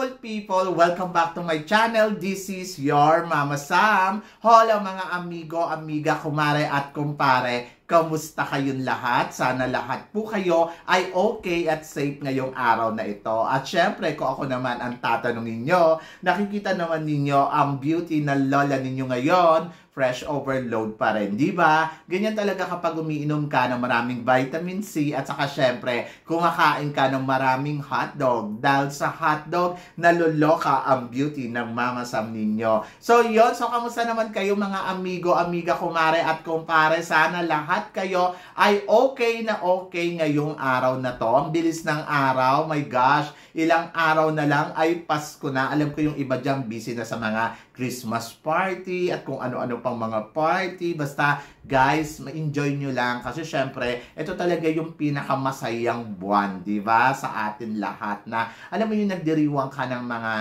beautiful people! Welcome back to my channel. This is your Mama Sam. Hola mga amigo, amiga, kumare at kumpare. Kamusta kayong lahat? Sana lahat po kayo ay okay at safe ngayong araw na ito. At syempre, kung ako naman ang tatanungin nyo, nakikita naman ninyo ang beauty na lola ninyo ngayon, fresh overload pa rin, di ba? Ganyan talaga kapag umiinom ka ng maraming vitamin C at saka syempre, kumakain ka ng maraming hotdog. Dahil sa hotdog, naloloka ang beauty ng Mama Sam ninyo. So yon, so kamusta naman kayo mga amigo, amiga, kumare at kumpare? Sana lahat kayo ay okay na okay ngayong araw na to. Ang bilis ng araw, my gosh, ilang araw na lang ay Pasko na. Alam ko yung iba dyan busy na sa mga Christmas party at kung ano-ano pang mga party. Basta guys, ma-enjoy nyo lang kasi syempre, ito talaga yung pinakamasayang buwan, di ba? Sa atin lahat na, alam mo yung nagdiriwang ka ng mga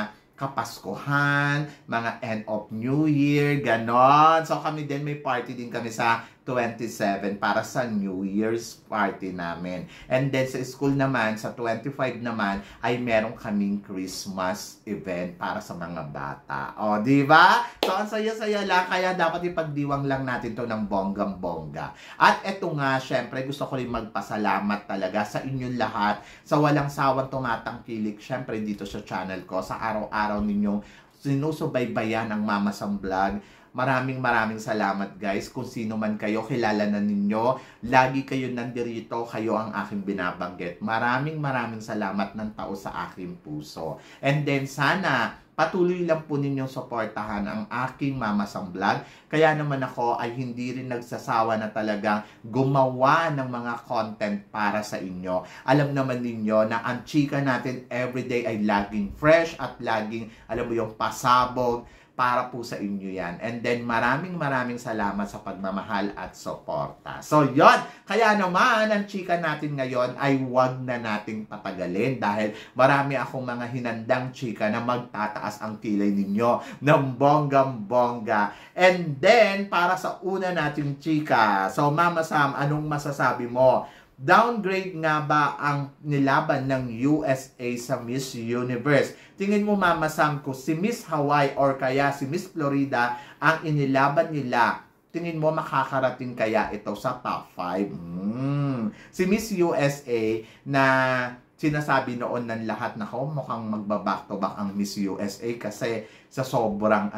Kapaskuhan, mga end of New Year, ganon. So kami din, may party din kami sa 27 para sa New Year's party namin. And then sa school naman, sa 25 naman, ay meron kaming Christmas event para sa mga bata. O, di ba? So, ang saya-saya lang, kaya dapat ipagdiwang lang natin to ng bonggang-bongga. At eto nga, syempre, gusto ko rin magpasalamat talaga sa inyong lahat, sa walang sawang tumatangkilik, syempre, dito sa channel ko, sa araw-araw ninyong sinusubaybayan ang Mama Sam Vlog. Maraming salamat guys. Kung sino man kayo, kilala na ninyo. Lagi kayo nandirito, kayo ang aking binabanggit. Maraming salamat ng tao sa aking puso. And then sana, patuloy lang po ninyong suportahan ang aking Mama Sam Vlog. Kaya naman ako ay hindi rin nagsasawa na talagang gumawa ng mga content para sa inyo. Alam naman ninyo na ang chika natin everyday ay laging fresh at laging, alam mo yung pasabog, para po sa inyo yan. And then, maraming salamat sa pagmamahal at suporta. So, yon. Kaya naman, ang chika natin ngayon ay wag na nating patagalin dahil marami akong mga hinandang chika na magtataas ang kilay ninyo ng bonggang-bongga. And then, para sa una nating chika, so Mama Sam, anong masasabi mo? Downgrade nga ba ang nilaban ng USA sa Miss Universe? Tingin mo Mama Sam, ko si Miss Hawaii or kaya si Miss Florida ang inilaban nila, tingin mo makakarating kaya ito sa top 5? Si Miss USA na sinasabi noon ng lahat na mukhang magba-back to back ang Miss USA kasi sa sobrang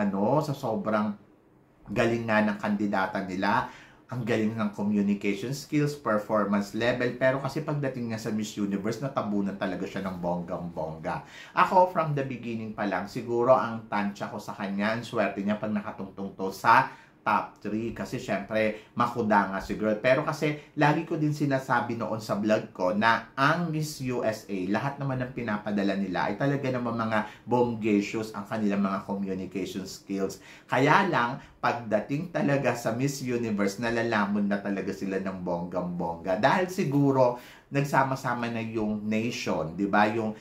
galing nga ng kandidata nila. Ang galing ng communication skills, performance level, pero kasi pagdating niya sa Miss Universe, natabunan talaga siya ng bonggang-bongga. Ako, from the beginning pa lang, siguro ang tansya ko sa kanya, ang swerte niya pag nakatungtong to sa top 3 kasi syempre makuda nga si girl. Pero kasi lagi ko din sinasabi noon sa vlog ko na ang Miss USA, lahat naman ng pinapadala nila ay talaga naman mga bombacious ang kanilang mga communication skills. Kaya lang, pagdating talaga sa Miss Universe, nalalamon na talaga sila ng bonggang-bongga. Dahil siguro, nagsama-sama na yung nation, di ba? Yung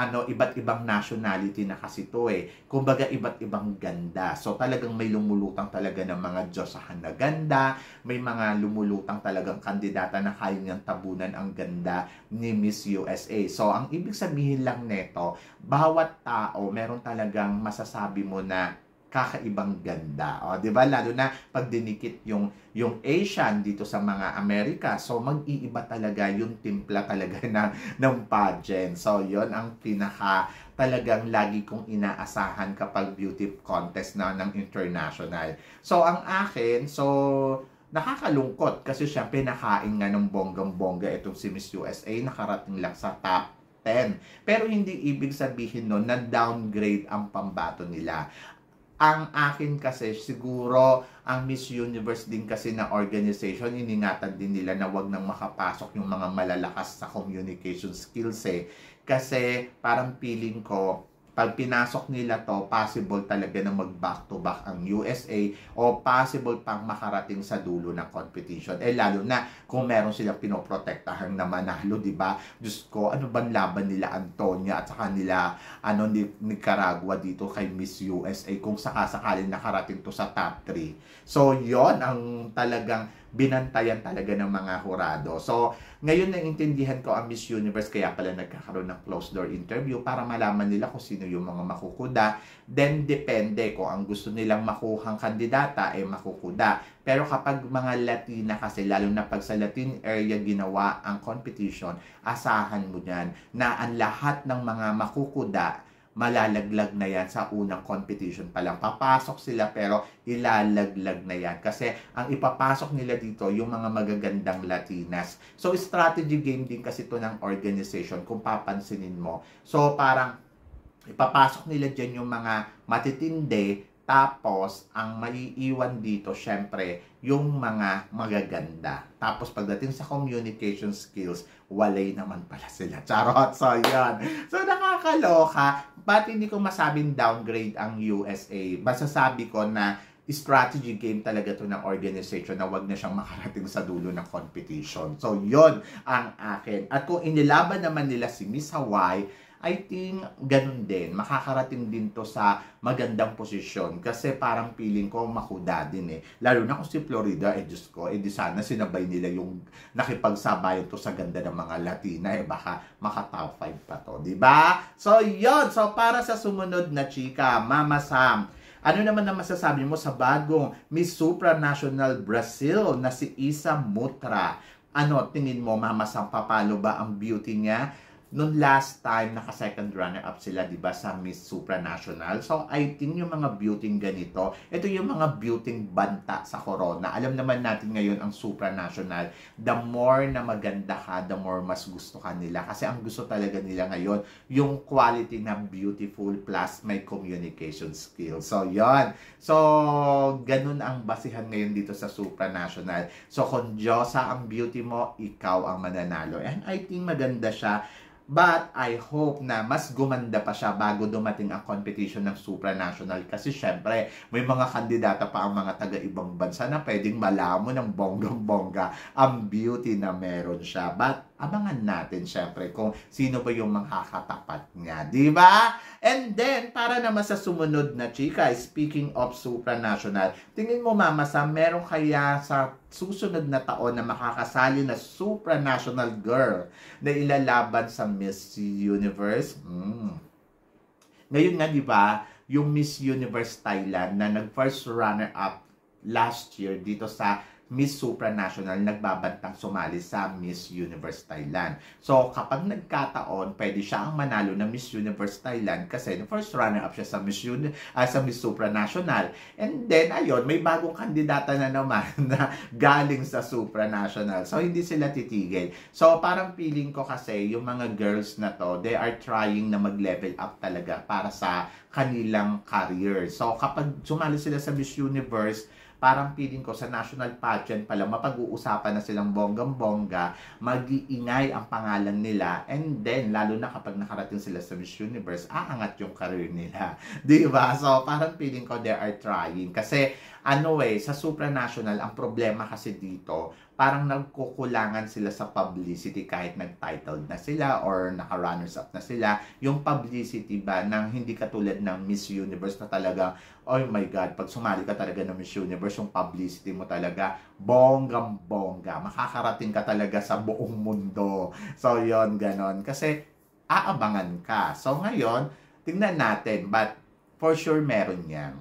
iba't ibang nationality na kasi to eh. Kumbaga, iba't ibang ganda. So, talagang may lumulutang talaga ng mga Diyosahan na ganda. May mga lumulutang talagang kandidata na kaya niyang tabunan ang ganda ni Miss USA. So, ang ibig sabihin lang neto, bawat tao, meron talagang masasabi mo na kakaibang ganda. O, di ba? Lalo na pag dinikit yung Asian dito sa mga Amerika. So, mag-iiba talaga yung timpla talaga ng pageant. So, yon ang pinaka talagang lagi kong inaasahan kapag beauty contest na ng international. So, ang akin, nakakalungkot kasi syempre nakain nga ng bonggang-bongga itong si Miss USA. Nakarating lang sa top 10. Pero hindi ibig sabihin nun na downgrade ang pambato nila. Ang akin kasi, siguro, ang Miss Universe din kasi na organization, iningatan din nila na wag nang makapasok yung mga malalakas sa communication skills eh. Kasi, parang feeling ko, pag pinasok nila to, possible talaga na mag-back to back ang USA o possible pang makarating sa dulo ng competition. Eh lalo na kung meron silang pinoprotektahan na manalo, di ba? Diyos ko, ano bang laban nila Antonia at saka nila Nicaragua dito kay Miss USA kung sakasakaling nakarating to sa top 3. So, yon ang talagang binantayan talaga ng mga hurado. So, ngayon naintindihan ko ang Miss Universe, kaya pala nagkakaroon ng closed door interview para malaman nila kung sino yung mga makukuda. Then, depende kung ang gusto nilang makuhang kandidata ay makukuda. Pero kapag mga Latina kasi, lalo na pag sa Latin area ginawa ang competition, asahan mo dyan na ang lahat ng mga makukuda, malalaglag na yan sa unang competition pa lang. Papasok sila pero ilalaglag na yan. Kasi ang ipapasok nila dito yung mga magagandang Latinas. So, strategy game din kasi ito ng organization kung papansinin mo. So, parang ipapasok nila dyan yung mga matitindi. Tapos, ang maiiwan dito, syempre, yung mga magaganda. Tapos, pagdating sa communication skills, walay naman pala sila. Charot! So, yan. So, nakakaloka. But hindi ko masabing downgrade ang USA. Masasabi ko na strategy game talaga to ng organization na wag na siyang makarating sa dulo ng competition. So, yon ang akin. At kung inilaban naman nila si Miss Hawaii, I think ganun din. Makakarating din to sa magandang posisyon. Kasi parang feeling ko makuda din eh. Lalo na kung si Florida, Diyos ko, di sana sinabay nila yung nakipagsabayan to sa ganda ng mga Latina. Baka maka top 5 pa to. Diba? So, yun. So, para sa sumunod na chika, Mama Sam, ano naman na masasabi mo sa bagong Miss Supranational Brazil na si Isa Mutra? Ano, tingin mo, Mama Sam, papalo ba ang beauty niya? Noong last time, naka-second runner-up sila, di ba, sa Miss Supranational. So, I think yung mga beauty ganito, ito yung mga beauty banta sa corona. Alam naman natin ngayon ang Supranational, the more na maganda ka, the more mas gusto ka nila. Kasi ang gusto talaga nila ngayon, yung quality na beautiful plus may communication skills. So, yon. So, ganun ang basihan ngayon dito sa Supranational. So, kung Diyosa ang beauty mo, ikaw ang mananalo. And I think maganda siya. But I hope na mas gumanda pa siya bago dumating ang competition ng Supranational. Kasi syempre, may mga kandidata pa ang mga taga-ibang bansa na pwedeng malamon ng bonggang-bongga ang beauty na meron siya. But abangan natin syempre kung sino ba yung makakatapat niya. Diba? And then, para naman sa sumunod na chika, speaking of Supranational, tingin mo, Mama Sam, meron kaya sa susunod na taon na makakasali na Supranational girl na ilalaban sa Miss Universe? Ngayon nga, di ba, yung Miss Universe Thailand na nag-first runner-up last year dito sa Miss Supranational, nagbabantang sumali sa Miss Universe Thailand. So, kapag nagkataon, pwede siya ang manalo ng Miss Universe Thailand kasi first runner-up siya sa Miss Supranational. And then, ayun, may bagong kandidata na naman na galing sa Supranational. So, hindi sila titigil. So, parang feeling ko kasi, yung mga girls na to, they are trying na mag-level up talaga para sa kanilang career. So, kapag sumali sila sa Miss Universe, parang feeling ko sa national pageant pala, mapag-uusapan na silang bonggang-bongga, mag-iingay ang pangalan nila, and then, lalo na kapag nakarating sila sa Miss Universe, aangat yung career nila. Diba? So, parang feeling ko they are trying. Kasi, sa Supranational, ang problema kasi dito, parang nagkukulangan sila sa publicity kahit nag-titled na sila or naka-runners-up na sila. Yung publicity ba, nang hindi katulad ng Miss Universe na talaga, oh my God, pag sumali ka talaga ng Miss Universe, yung publicity mo talaga, bonggang-bongga. Makakarating ka talaga sa buong mundo. So, yon ganon. Kasi, aabangan ka. So, ngayon, tingnan natin. But, for sure, meron yan.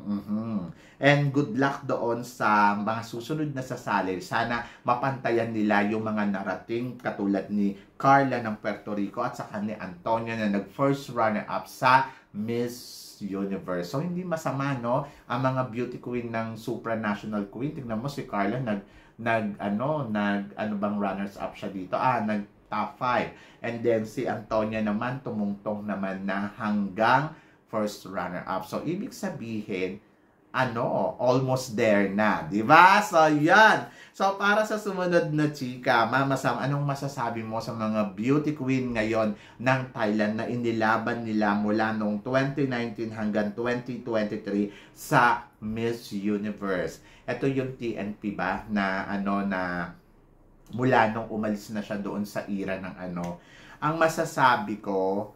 And good luck doon sa mga susunod na sasali. Sana mapantayan nila yung mga narating katulad ni Carla ng Puerto Rico at saka ni Antonia na nag-first runner-up sa Miss Universe. So, hindi masama, no? Ang mga beauty queen ng Supranational Queen. Tingnan mo si Carla, ano bang runners-up siya dito? Nag top 5. And then si Antonia naman, tumungtong naman na hanggang first runner-up. So, ibig sabihin, almost there na. Diba? So, yan. So, para sa sumunod na chika, Mama Sam, anong masasabi mo sa mga beauty queen ngayon ng Thailand na inilaban nila mula noong 2019 hanggang 2023 sa Miss Universe? Ito yung TNP ba na mula nung umalis na siya doon sa era ng Ang masasabi ko,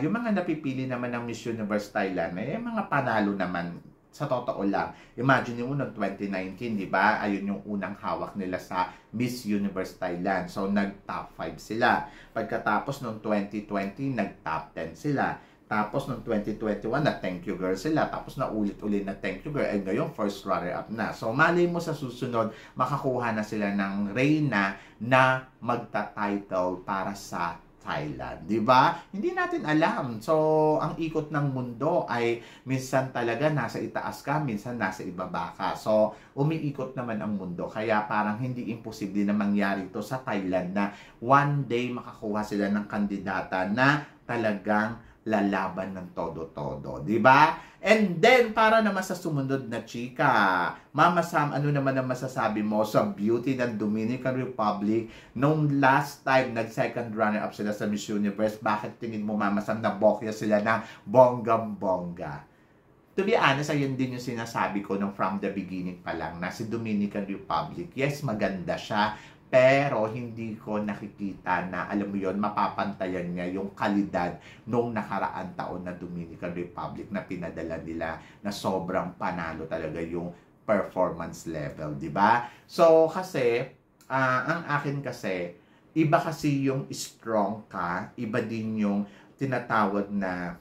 yung mga napipili naman ng Miss Universe Thailand, mga panalo naman sa totoo lang, imagine mo noong 2019, di ba? Ayun yung unang hawak nila sa Miss Universe Thailand. So, nag-top 5 sila. Pagkatapos noong 2020, nag-top 10 sila. Tapos noong 2021, na thank you girl sila. Tapos na ulit-ulit na thank you girl. Ay ngayon, first runner-up na. So, malay mo sa susunod, makakuha na sila ng reyna na magta-title para sa Thailand, 'di ba? Hindi natin alam. So, ang ikot ng mundo ay minsan talaga nasa itaas ka, minsan nasa ibaba ka. So, umiikot naman ang mundo. Kaya parang hindi imposible na mangyari ito sa Thailand na one day makakuha sila ng kandidata na talagang lalaban ng todo-todo, 'di ba? And then, para naman sa sumunod na chika, Mama Sam, ano naman ang masasabi mo sa beauty ng Dominican Republic nung last time nag-second runner-up sila sa Miss Universe? Bakit tingin mo, Mama Sam, na bokya sila ng bonggam-bongga? To be honest, ayun din yung sinasabi ko nung from the beginning pa lang na si Dominican Republic, yes, maganda siya, pero hindi ko nakikita na, alam mo yon, mapapantayan niya yung kalidad nung nakaraan taon na Dominican Republic na pinadala nila na sobrang panalo talaga yung performance level, di ba? So, kasi, ang akin kasi, iba kasi yung strong ka, iba din yung tinatawag na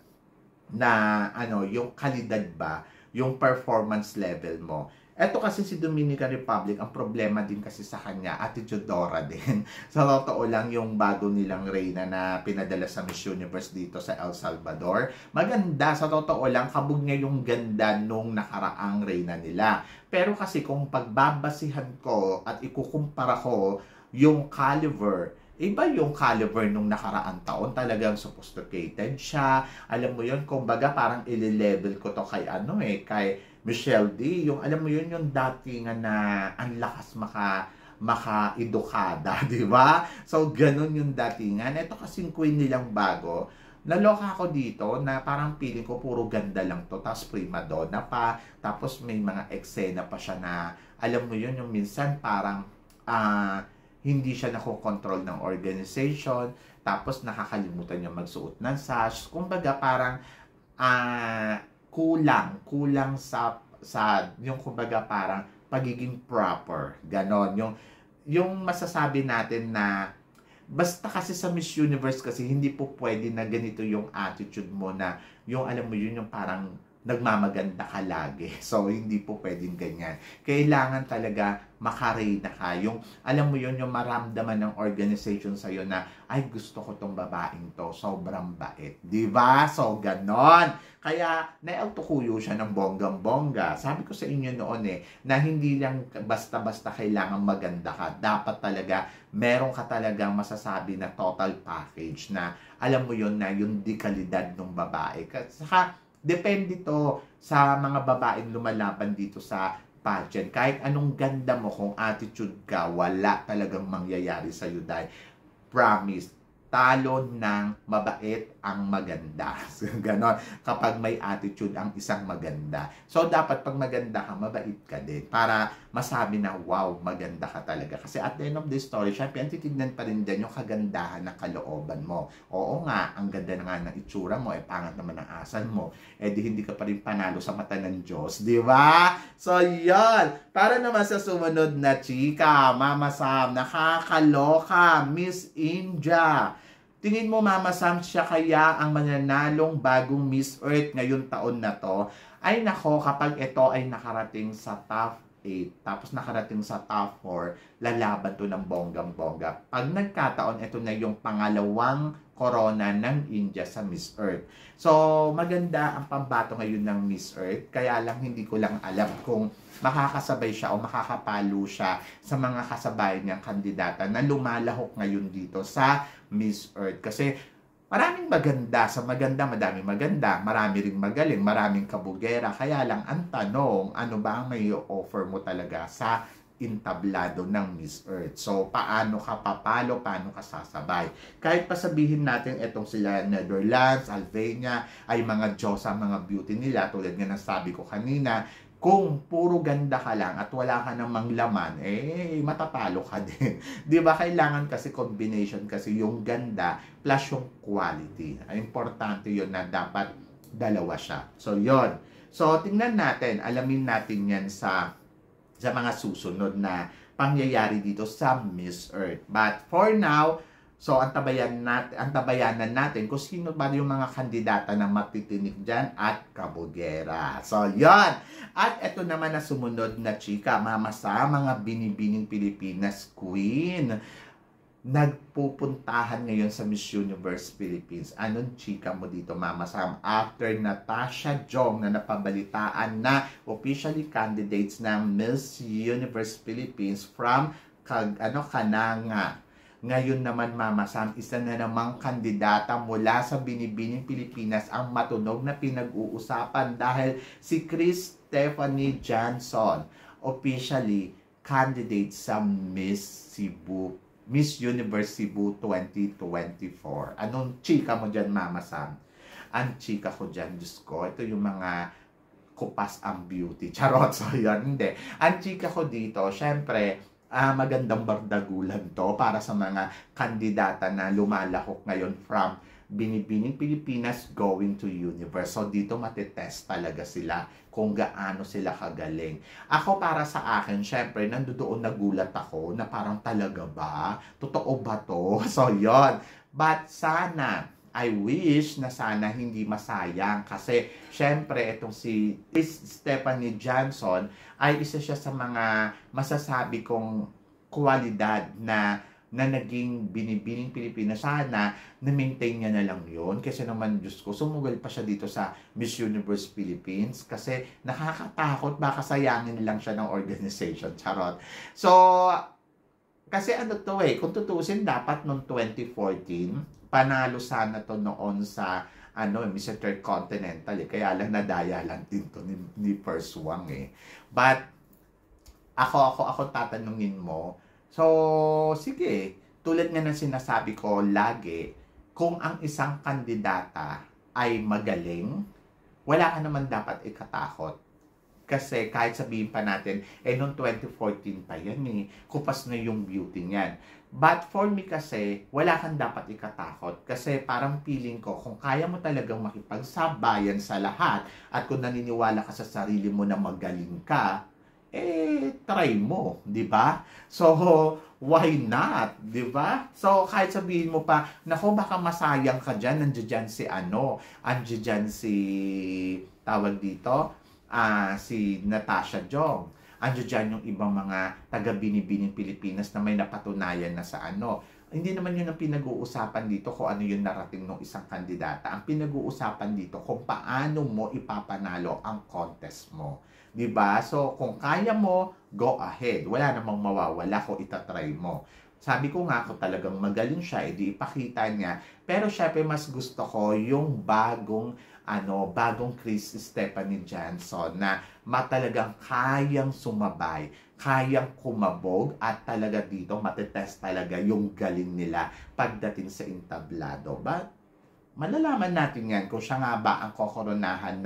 yung kalidad ba, yung performance level mo. Eto kasi si Dominican Republic, ang problema din kasi sa kanya, attitudora din. Sa totoo lang, yung bago nilang reyna na pinadala sa Miss Universe dito sa El Salvador, maganda, sa totoo lang, kabog niya yung ganda nung nakaraang reyna nila. Pero kasi kung pagbabasihan ko at ikukumpara ko yung caliber, iba yung caliber nung nakaraan taon, talagang sophisticated siya. Alam mo yun, kumbaga parang i-level ko to kay kay Michelle D. Yung alam mo yun, yung datingan na ang lakas maka-edukada, di ba? So, ganun yung datingan. Ito kasing queen nilang bago, naloka ako dito na parang feeling ko puro ganda lang to, tapos prima donna pa, tapos may mga eksena pa siya na, alam mo yun, yung minsan parang, hindi siya nakokontrol ng organization, tapos nakakalimutan niya magsuot ng sash. Kumbaga parang kulang sa yung kumbaga parang pagiging proper. Ganon. Yung masasabi natin na basta kasi sa Miss Universe kasi hindi po pwede na ganito yung attitude mo na yung alam mo yun yung parang nagmamaganda ka lagi. So, hindi po pwedeng ganyan. Kailangan talaga makareyna ka. Yung, alam mo yun, yung maramdaman ng organization sa'yo na, ay, gusto ko tong babaeng to. Sobrang bait. Diba? So, ganon. Kaya, naautukuyo siya ng bonggang-bongga. Sabi ko sa inyo noon na hindi lang basta-basta kailangan maganda ka. Dapat talaga, meron ka talagang masasabi na total package na, alam mo yun na yung dekalidad ng babae. Saka, depende to sa mga babaeng lumalaban dito sa pageant. Kahit anong ganda mo, kung attitude ka, wala talagang mangyayari sa'yo dahil promise, talo ng mabait ang maganda. Ganon. Kapag may attitude ang isang maganda. So, dapat pag maganda ka, mabait ka din. Para masabi na, wow, maganda ka talaga. Kasi at the end of the story, syempre, ang titignan pa rin din yung kagandahan ng kalooban mo. Oo nga, ang ganda na nga ng itsura mo, pangat naman ang asal mo. Di hindi ka pa rin panalo sa mata ng Diyos. Di ba? So, yan. Para naman sa sumunod na chika, Mama Sam, nakakaloka, Miss India. Tingin mo, Mama Sam, siya kaya ang mananalong bagong Miss Earth ngayong taon na to? Ay nako, kapag ito ay nakarating sa top 8, tapos nakarating sa top 4, lalaban to ng bonggang-bongga. Pag nagkataon, ito na yung pangalawang corona ng India sa Miss Earth. So, maganda ang pambato ngayon ng Miss Earth. Kaya lang, hindi ko lang alam kung makakasabay siya o makakapalo siya sa mga kasabayan niyang kandidata na lumalahok ngayon dito sa Miss Earth. Kasi maraming maganda. Sa maganda, madaming maganda. Marami ring magaling, maraming kabugera. Kaya lang, ang tanong, ano ba ang may offer mo talaga sa intablado ng Miss Earth? So, paano ka papalo? Paano ka sasabay? Kahit pa sabihin natin itong sila Netherlands, Albania, ay mga Diyosa, mga beauty nila, tulad nga ng sabi ko kanina, kung puro ganda ka lang at wala ka namang laman, matapalo ka din. Di ba? Kailangan kasi combination kasi yung ganda plus yung quality. Importante yun na dapat dalawa siya. So, yon. So, tingnan natin, alamin natin yan sa mga susunod na pangyayari dito sa Miss Earth. But for now, so antabayanan natin kung sino ba yung mga kandidata na matitinik dyan at kabugera. So, yon. At ito naman na sumunod na chika, Mama Sam, mga binibining Pilipinas Queen. Nagpupuntahan ngayon sa Miss Universe Philippines. Anong chika mo dito, Mama Sam? After Natasha Jong na napabalitaan na officially candidates ng Miss Universe Philippines from Kananga. Ngayon naman, Mama Sam, isa na namang kandidata mula sa binibining Pilipinas ang matunog na pinag-uusapan dahil si Chris Stephanie Johnson officially candidate sa Miss Universe Cebu 2024. Anong chika mo dyan, Mama Sam? Ang chika ko dyan, Diyos ko, ito yung mga kupas ang beauty. Charot, so yun, hindi. Ang chika ko dito, syempre, magandang bardagulan to para sa mga kandidata na lumalahok ngayon from binibining Pilipinas going to universe. So dito matitest talaga sila kung gaano sila kagaling. Ako para sa akin, syempre, nandoon nagulat ako na parang talaga ba? Totoo ba to? So yon. But sana, I wish na sana hindi masayang kasi syempre itong si Stephanie Johnson ay isa siya sa mga masasabi kong kwalidad na naging binibining Pilipinas. Sana na-maintain niya na lang yun. Kasi naman, Diyos ko, sumugal pa siya dito sa Miss Universe Philippines kasi nakakatakot, baka sayangin lang siya ng organization. Charot. So, kasi ano to kung tutusin, dapat noong 2014, panalo sana to noon sa Miss Intercontinental kaya lang nadaya lang din to ni First Wang But ako tatanungin mo. So sige, tulad nga ng sinasabi ko lagi, kung ang isang kandidata ay magaling, wala ka naman dapat ikatakot. Kasi kahit sabihin pa natin, noong 2014 pa yan kupas na yung beauty niyan. But for me kasi, wala kang dapat ikatakot. Kasi parang feeling ko, kung kaya mo talagang makipagsabayan sa lahat, at kung naniniwala ka sa sarili mo na magaling ka, try mo, di ba? So, why not, di ba? So, kahit sabihin mo pa, nako, baka masayang ka dyan, nandiyan si tawag dito, si Natasha Jong. Andiyan dyan yung ibang mga taga-binibining Pilipinas na may napatunayan na sa Hindi naman yun ang pinag-uusapan dito kung ano yung narating ng isang kandidata. Ang pinag-uusapan dito kung paano mo ipapanalo ang contest mo. Diba? So, kung kaya mo, go ahead. Wala namang mawawala kung itatry mo. Sabi ko nga, kung talagang magaling siya, edi ipakita niya. Pero syempre, mas gusto ko yung bagong Chris Stephanie Johnson na talagang kayang sumabay, kayang kumabog, at talaga dito matitest talaga yung galing nila pagdating sa entablado. But, malalaman natin yan kung siya nga ba ang kokoronahan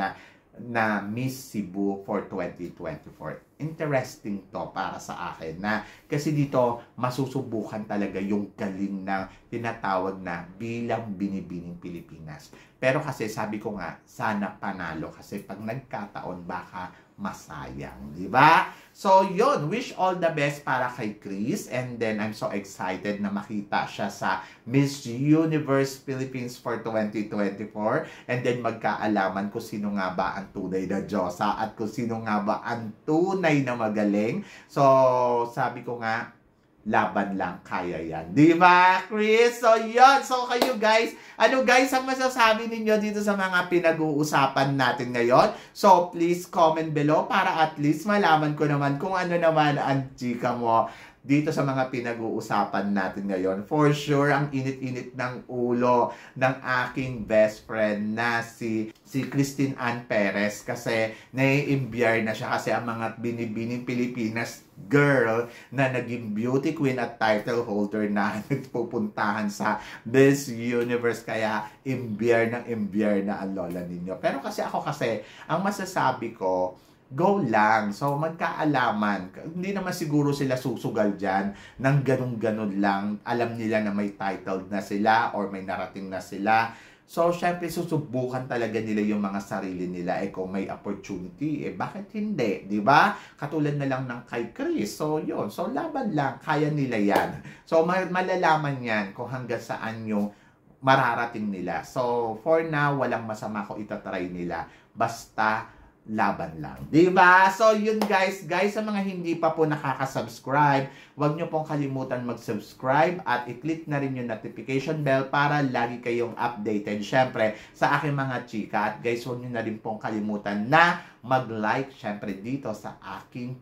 na Miss Cebu for 2024. Interesting to para sa akin na kasi dito masusubukan talaga yung galing na tinatawag na bilang binibining Pilipinas. Pero kasi sabi ko nga, sana panalo kasi pag nagkataon baka masayang, di ba? So, yun. Wish all the best para kay Chris. And then, I'm so excited na makita siya sa Miss Universe Philippines for 2024. And then, magkaalaman kung sino nga ba ang tunay na Diyosa at kung sino nga ba ang tunay na magaling. So, sabi ko nga, laban lang, kaya yan. Di ba, Chris? So, yun. So, kayo guys, ang masasabi ninyo dito sa mga pinag-uusapan natin ngayon? So, please comment below para at least malaman ko naman kung ano naman ang chika mo dito sa mga pinag-uusapan natin ngayon. For sure, ang init-init ng ulo ng aking best friend na si Christine Ann Perez kasi nai-imbiar na siya kasi ang mga binibining Pilipinas girl na naging beauty queen at title holder na nagpupuntahan sa Miss Universe, kaya imbiar na ang lola ninyo. Pero kasi ang masasabi ko, go lang. So, magkaalaman. Hindi naman siguro sila susugal dyan ng ganun-ganun lang. Alam nila na may titled na sila or may narating na sila. So, syempre, susubukan talaga nila yung mga sarili nila. Kung may opportunity, bakit hindi? Di ba? Katulad na lang ng kay Chris. So, yun. So, laban lang. Kaya nila yan. So, malalaman yan kung hanggang saan yung mararating nila. So, for now, walang masama kung itatry nila. Basta, laban lang. Diba? So, yun guys. Guys, sa mga hindi pa po nakaka-subscribe, huwag nyo pong kalimutan mag-subscribe at i-click na rin yung notification bell para lagi kayong updated. Syempre, sa aking mga chika. At guys, huwag nyo na rin pong kalimutan na mag-like, syempre, dito sa aking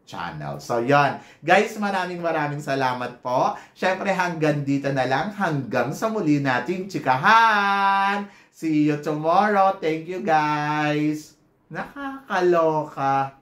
channel. So, yun. Guys, maraming salamat po. Syempre, hanggang dito na lang. Hanggang sa muli nating chikahan. See you tomorrow. Thank you, guys. Nakakaloka.